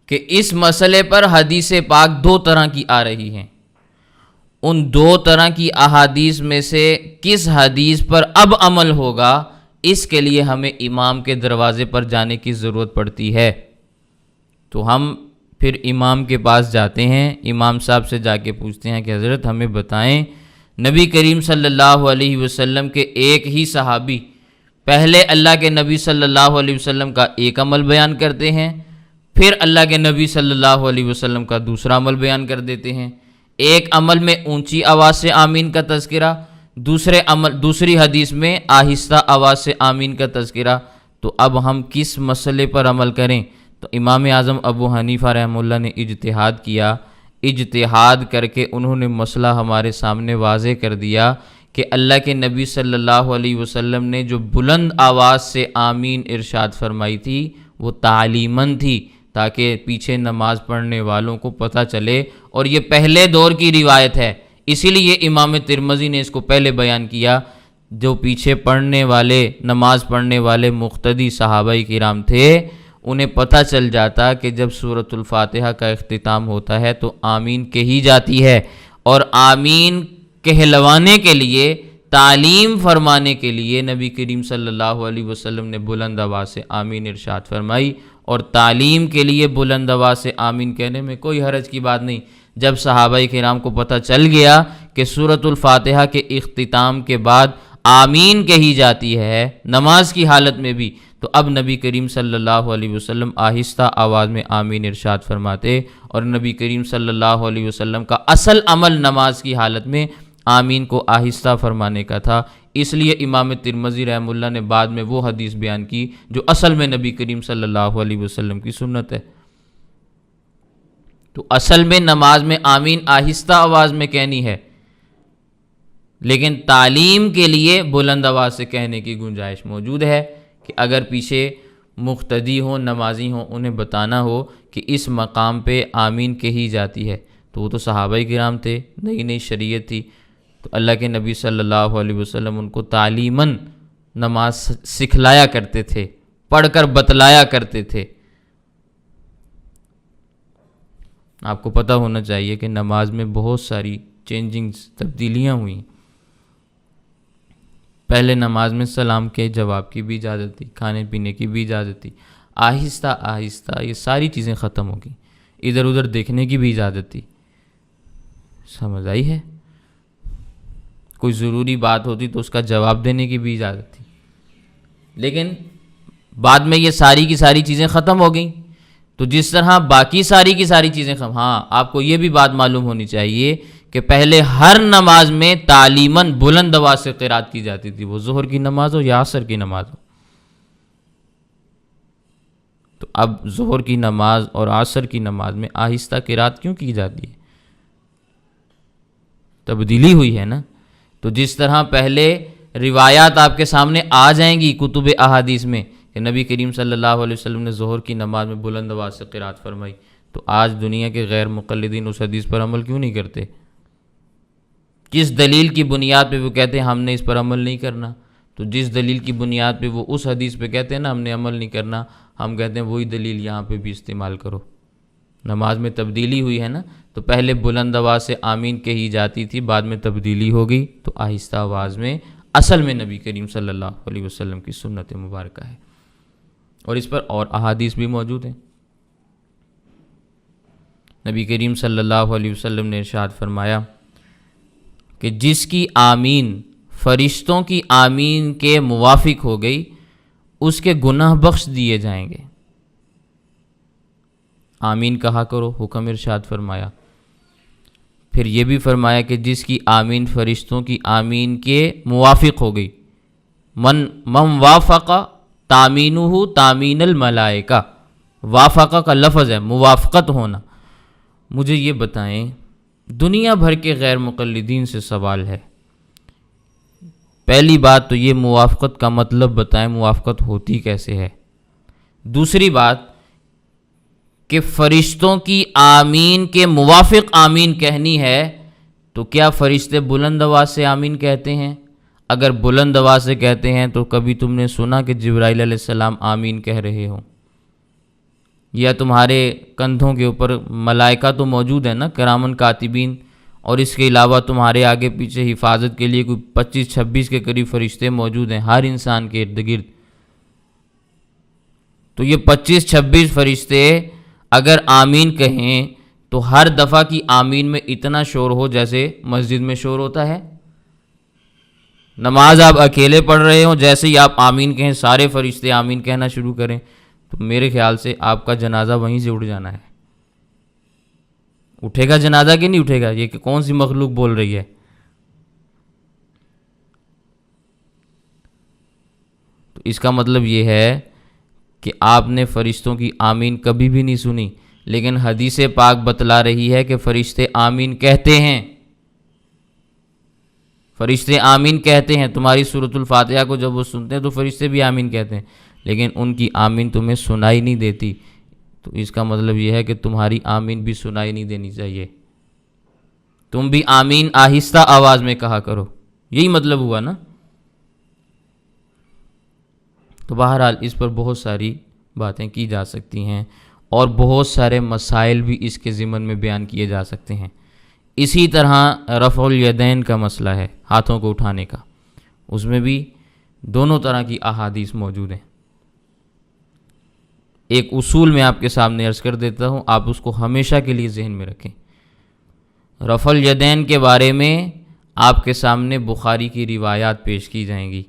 کہ اس مسئلے پر حدیث پاک دو طرح کی آ رہی ہیں۔ ان دو طرح کی احادیث میں سے کس حدیث پر اب عمل ہوگا، اس کے لیے ہمیں امام کے دروازے پر جانے کی ضرورت پڑتی ہے۔ تو ہم پھر امام کے پاس جاتے ہیں، امام صاحب سے جا کے پوچھتے ہیں کہ حضرت ہمیں بتائیں، نبی کریم صلی اللہ علیہ وسلم کے ایک ہی صحابی پہلے اللہ کے نبی صلی اللہ علیہ وسلم کا ایک عمل بیان کرتے ہیں، پھر اللہ کے نبی صلی اللہ علیہ وسلم کا دوسرا عمل بیان کر دیتے ہیں۔ ایک عمل میں اونچی آواز سے آمین کا تذکرہ، دوسری حدیث میں آہستہ آواز سے آمین کا تذکرہ۔ تو اب ہم کس مسئلے پر عمل کریں؟ تو امام اعظم ابو حنیفہ رحمہ اللہ نے اجتہاد کیا، اجتہاد کر کے انہوں نے مسئلہ ہمارے سامنے واضح کر دیا کہ اللہ کے نبی صلی اللہ علیہ وسلم نے جو بلند آواز سے آمین ارشاد فرمائی تھی وہ تعلیماً تھی، تاکہ پیچھے نماز پڑھنے والوں کو پتہ چلے، اور یہ پہلے دور کی روایت ہے، اسی لیے امام ترمذی نے اس کو پہلے بیان کیا۔ جو پیچھے پڑھنے والے نماز پڑھنے والے مقتدی صحابہ کرام تھے، انہیں پتہ چل جاتا کہ جب سورۃ الفاتحہ کا اختتام ہوتا ہے تو آمین کہی جاتی ہے، اور آمین کہلوانے کے لیے، تعلیم فرمانے کے لیے نبی کریم صلی اللہ علیہ وسلم نے بلند آواز سے آمین ارشاد فرمائی، اور تعلیم کے لیے بلند آواز سے آمین کہنے میں کوئی حرج کی بات نہیں۔ جب صحابہ کرام کو پتہ چل گیا کہ سورۃ الفاتحہ کے اختتام کے بعد آمین کہی جاتی ہے نماز کی حالت میں بھی، تو اب نبی کریم صلی اللہ علیہ وسلم آہستہ آواز میں آمین ارشاد فرماتے، اور نبی کریم صلی اللہ علیہ وسلم کا اصل عمل نماز کی حالت میں آمین کو آہستہ فرمانے کا تھا۔ اس لیے امام ترمذی رحمہ اللہ نے بعد میں وہ حدیث بیان کی جو اصل میں نبی کریم صلی اللہ علیہ وسلم کی سنت ہے۔ تو اصل میں نماز میں آمین آہستہ آواز میں کہنی ہے، لیکن تعلیم کے لیے بلند آواز سے کہنے کی گنجائش موجود ہے کہ اگر پیچھے مقتدی ہوں، نمازی ہوں، انہیں بتانا ہو کہ اس مقام پہ آمین کہی جاتی ہے، تو وہ تو صحابہ کرام تھے، نئی نئی شریعت تھی، تو اللہ کے نبی صلی اللہ علیہ وسلم ان کو تعلیماً نماز سکھلایا کرتے تھے، پڑھ کر بتلایا کرتے تھے۔ آپ کو پتہ ہونا چاہیے کہ نماز میں بہت ساری چینجنگز، تبدیلیاں ہوئیں۔ پہلے نماز میں سلام کے جواب کی بھی اجازت تھی، کھانے پینے کی بھی اجازت تھی، آہستہ آہستہ یہ ساری چیزیں ختم ہو گئیں، ادھر ادھر دیکھنے کی بھی اجازت تھی۔ سمجھ آئی ہے؟ کوئی ضروری بات ہوتی تو اس کا جواب دینے کی بھی اجازت تھی، لیکن بعد میں یہ ساری کی ساری چیزیں ختم ہو گئیں۔ تو جس طرح باقی ساری کی ساری چیزیں ہاں، آپ کو یہ بھی بات معلوم ہونی چاہیے کہ پہلے ہر نماز میں تعلیماً بلند آواز سے قرات کی جاتی تھی، وہ ظہر کی نماز ہو یا عصر کی نماز ہو۔ تو اب ظہر کی نماز اور عصر کی نماز میں آہستہ قرات کیوں کی جاتی ہے؟ تبدیلی ہوئی ہے نا۔ تو جس طرح پہلے روایات آپ کے سامنے آ جائیں گی کتب احادیث میں کہ نبی کریم صلی اللہ علیہ وسلم نے ظہر کی نماز میں بلند آواز سے قرات فرمائی، تو آج دنیا کے غیر مقلدین اس حدیث پر عمل کیوں نہیں کرتے؟ کس دلیل کی بنیاد پہ وہ کہتے ہیں ہم نے اس پر عمل نہیں کرنا؟ تو جس دلیل کی بنیاد پہ وہ اس حدیث پہ کہتے ہیں نا ہم نے عمل نہیں کرنا، ہم کہتے ہیں وہی دلیل یہاں پہ بھی استعمال کرو۔ نماز میں تبدیلی ہوئی ہے نا، تو پہلے بلند آواز سے آمین کہی جاتی تھی، بعد میں تبدیلی ہو گئی تو آہستہ آواز میں، اصل میں نبی کریم صلی اللہ علیہ وسلم کی سنت مبارکہ ہے۔ اور اس پر اور احادیث بھی موجود ہیں۔ نبی کریم صلی اللہ علیہ وسلم نے ارشاد فرمایا کہ جس کی آمین فرشتوں کی آمین کے موافق ہو گئی اس کے گناہ بخش دیے جائیں گے۔ آمین کہا کرو، حکم ارشاد فرمایا۔ پھر یہ بھی فرمایا کہ جس کی آمین فرشتوں کی آمین کے موافق ہو گئی، من وافق تامینہ تامین الملائکہ، وافقہ کا لفظ ہے موافقت ہونا۔ مجھے یہ بتائیں، دنیا بھر کے غیر مقلدین سے سوال ہے، پہلی بات تو یہ موافقت کا مطلب بتائیں، موافقت ہوتی کیسے ہے؟ دوسری بات کہ فرشتوں کی آمین کے موافق آمین کہنی ہے تو کیا فرشتے بلند آواز سے آمین کہتے ہیں؟ اگر بلند آواز سے کہتے ہیں تو کبھی تم نے سنا کہ جبرائیل علیہ السلام آمین کہہ رہے ہوں؟ یا تمہارے کندھوں کے اوپر ملائکہ تو موجود ہیں نا، کرامن کاتبین، اور اس کے علاوہ تمہارے آگے پیچھے حفاظت کے لیے کوئی 25-26 کے قریب فرشتے موجود ہیں ہر انسان کے ارد گرد۔ تو یہ 25-26 فرشتے اگر آمین کہیں تو ہر دفعہ کی آمین میں اتنا شور ہو جیسے مسجد میں شور ہوتا ہے؟ نماز آپ اکیلے پڑھ رہے ہوں، جیسے ہی آپ آمین کہیں سارے فرشتے آمین کہنا شروع کریں تو میرے خیال سے آپ کا جنازہ وہیں سے اٹھ جانا ہے۔ اٹھے گا جنازہ کہ نہیں اٹھے گا؟ یہ کہ کون سی مخلوق بول رہی ہے؟ تو اس کا مطلب یہ ہے کہ آپ نے فرشتوں کی آمین کبھی بھی نہیں سنی، لیکن حدیث پاک بتلا رہی ہے کہ فرشتے آمین کہتے ہیں، فرشتے آمین کہتے ہیں۔ تمہاری سورۃ الفاتحہ کو جب وہ سنتے ہیں تو فرشتے بھی آمین کہتے ہیں، لیکن ان کی آمین تمہیں سنائی نہیں دیتی۔ تو اس کا مطلب یہ ہے کہ تمہاری آمین بھی سنائی نہیں دینی چاہیے، تم بھی آمین آہستہ آواز میں کہا کرو، یہی مطلب ہوا نا۔ تو بہرحال اس پر بہت ساری باتیں کی جا سکتی ہیں اور بہت سارے مسائل بھی اس کے ضمن میں بیان کیے جا سکتے ہیں۔ اسی طرح رفع الیدین کا مسئلہ ہے، ہاتھوں کو اٹھانے کا، اس میں بھی دونوں طرح کی احادیث موجود ہیں۔ ایک اصول میں آپ کے سامنے عرض کر دیتا ہوں، آپ اس کو ہمیشہ کے لیے ذہن میں رکھیں۔ رفع الیدین کے بارے میں آپ کے سامنے بخاری کی روایات پیش کی جائیں گی،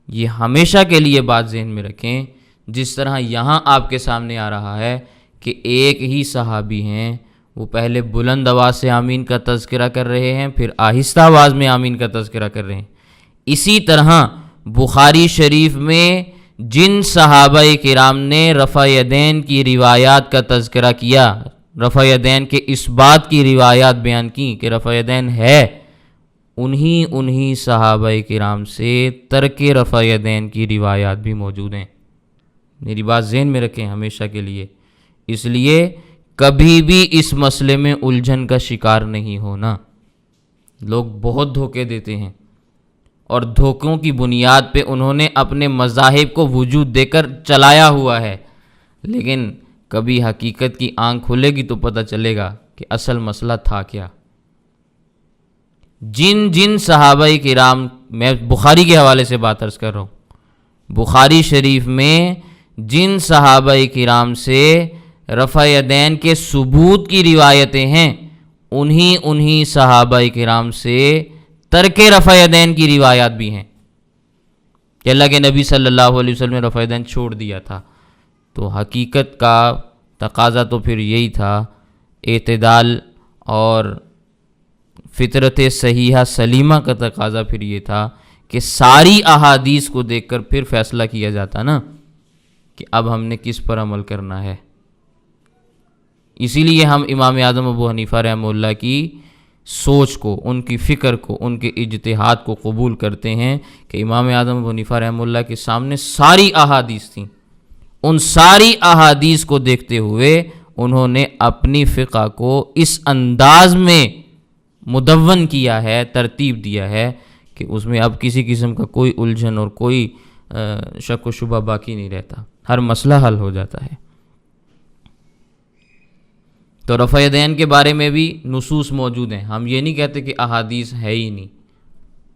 یہ ہمیشہ کے لیے بات ذہن میں رکھیں۔ جس طرح یہاں آپ کے سامنے آ رہا ہے کہ ایک ہی صحابی ہیں، وہ پہلے بلند آواز سے آمین کا تذکرہ کر رہے ہیں، پھر آہستہ آواز میں آمین کا تذکرہ کر رہے ہیں۔ اسی طرح بخاری شریف میں جن صحابہ کرام نے رفع یدین کی روایات کا تذکرہ کیا، رفع یدین کے اس بات کی روایات بیان کی کہ رفع یدین ہے، انہی صحابہ کرام سے ترک رفع یدین کی روایات بھی موجود ہیں۔ میری بات ذہن میں رکھیں ہمیشہ کے لیے، اس لیے کبھی بھی اس مسئلے میں الجھن کا شکار نہیں ہونا۔ لوگ بہت دھوکے دیتے ہیں اور دھوکوں کی بنیاد پہ انہوں نے اپنے مذاہب کو وجود دے کر چلایا ہوا ہے، لیکن کبھی حقیقت کی آنکھ کھلے گی تو پتہ چلے گا کہ اصل مسئلہ تھا کیا۔ جن صحابہ کرام، میں بخاری کے حوالے سے بات عرض کر رہا ہوں، بخاری شریف میں جن صحابہ کرام سے رفع یدین کے ثبوت کی روایتیں ہیں، انہی صحابہ کرام سے ترک رفع یدین کی روایات بھی ہیں کہ اللہ کے نبی صلی اللہ علیہ وسلم نے رفع یدین چھوڑ دیا تھا۔ تو حقیقت کا تقاضا تو پھر یہی تھا، اعتدال اور فطرت صحیحہ سلیمہ کا تقاضا پھر یہ تھا کہ ساری احادیث کو دیکھ کر پھر فیصلہ کیا جاتا نا کہ اب ہم نے کس پر عمل کرنا ہے۔ اسی لیے ہم امام اعظم ابو حنیفہ رحمہ اللہ کی سوچ کو، ان کی فکر کو، ان کے اجتہاد کو قبول کرتے ہیں کہ امام اعظم ابو حنیفہ رحمہ اللہ کے سامنے ساری احادیث تھیں، ان ساری احادیث کو دیکھتے ہوئے انہوں نے اپنی فقہ کو اس انداز میں مدون کیا ہے، ترتیب دیا ہے کہ اس میں اب کسی قسم کا کوئی الجھن اور کوئی شک و شبہ باقی نہیں رہتا، ہر مسئلہ حل ہو جاتا ہے۔ تو رفع یدین کے بارے میں بھی نصوص موجود ہیں، ہم یہ نہیں کہتے کہ احادیث ہے ہی نہیں،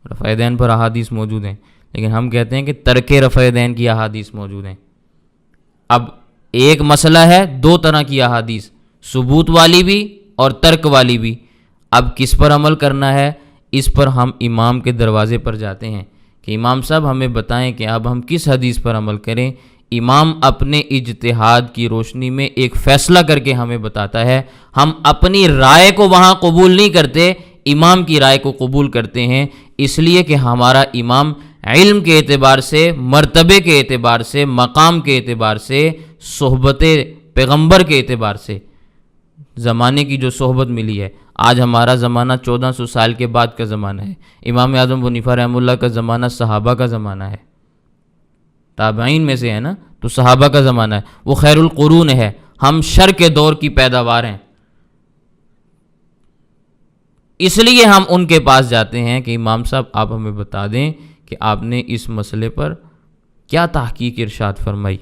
رفع یدین پر احادیث موجود ہیں، لیکن ہم کہتے ہیں کہ ترک رفع یدین کی احادیث موجود ہیں۔ اب ایک مسئلہ ہے، دو طرح کی احادیث، ثبوت والی بھی اور ترک والی بھی۔ اب کس پر عمل کرنا ہے، اس پر ہم امام کے دروازے پر جاتے ہیں کہ امام صاحب ہمیں بتائیں کہ اب ہم کس حدیث پر عمل کریں۔ امام اپنے اجتہاد کی روشنی میں ایک فیصلہ کر کے ہمیں بتاتا ہے، ہم اپنی رائے کو وہاں قبول نہیں کرتے، امام کی رائے کو قبول کرتے ہیں، اس لیے کہ ہمارا امام علم کے اعتبار سے، مرتبے کے اعتبار سے، مقام کے اعتبار سے، صحبت پیغمبر کے اعتبار سے، زمانے کی جو صحبت ملی ہے۔ آج ہمارا زمانہ 1400 سال کے بعد کا زمانہ ہے، امام اعظم ابو حنیفہ رحمہ اللہ کا زمانہ صحابہ کا زمانہ ہے، تابعین میں سے ہے نا، تو صحابہ کا زمانہ ہے، وہ خیر القرون ہے، ہم شر کے دور کی پیداوار ہیں، اس لیے ہم ان کے پاس جاتے ہیں کہ امام صاحب آپ ہمیں بتا دیں کہ آپ نے اس مسئلے پر کیا تحقیق ارشاد فرمائی۔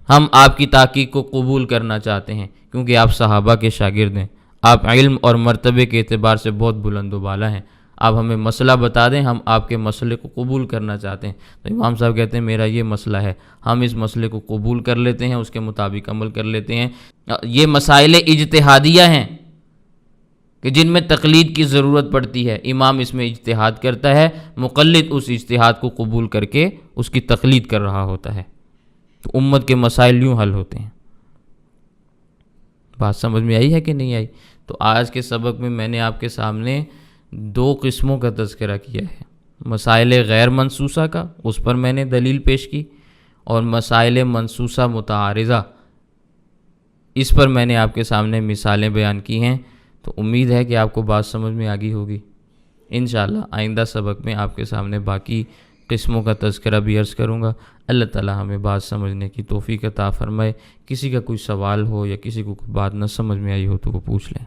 ہم آپ کی تحقیق کو قبول کرنا چاہتے ہیں کیونکہ آپ صحابہ کے شاگرد ہیں، آپ علم اور مرتبے کے اعتبار سے بہت بلند و بالا ہیں، آپ ہمیں مسئلہ بتا دیں، ہم آپ کے مسئلے کو قبول کرنا چاہتے ہیں۔ تو امام صاحب کہتے ہیں میرا یہ مسئلہ ہے، ہم اس مسئلے کو قبول کر لیتے ہیں، اس کے مطابق عمل کر لیتے ہیں۔ یہ مسائل اجتہادیہ ہیں کہ جن میں تقلید کی ضرورت پڑتی ہے، امام اس میں اجتہاد کرتا ہے، مقلد اس اجتہاد کو قبول کر کے اس کی تقلید کر رہا ہوتا ہے، تو امت کے مسائل یوں حل ہوتے ہیں۔ بات سمجھ میں آئی ہے کہ نہیں آئی؟ تو آج کے سبق میں میں نے آپ کے سامنے دو قسموں کا تذکرہ کیا ہے، مسائل غیر منصوصہ کا، اس پر میں نے دلیل پیش کی، اور مسائل منصوصہ متعارضہ، اس پر میں نے آپ کے سامنے مثالیں بیان کی ہیں۔ تو امید ہے کہ آپ کو بات سمجھ میں آ گئی ہوگی۔ انشاءاللہ آئندہ سبق میں آپ کے سامنے باقی قسموں کا تذکرہ بھی عرض کروں گا۔ اللہ تعالی ہمیں بات سمجھنے کی توفیق عطا فرمائے۔ کسی کا کوئی سوال ہو یا کسی کو کوئی بات نہ سمجھ میں آئی ہو تو وہ پوچھ لیں۔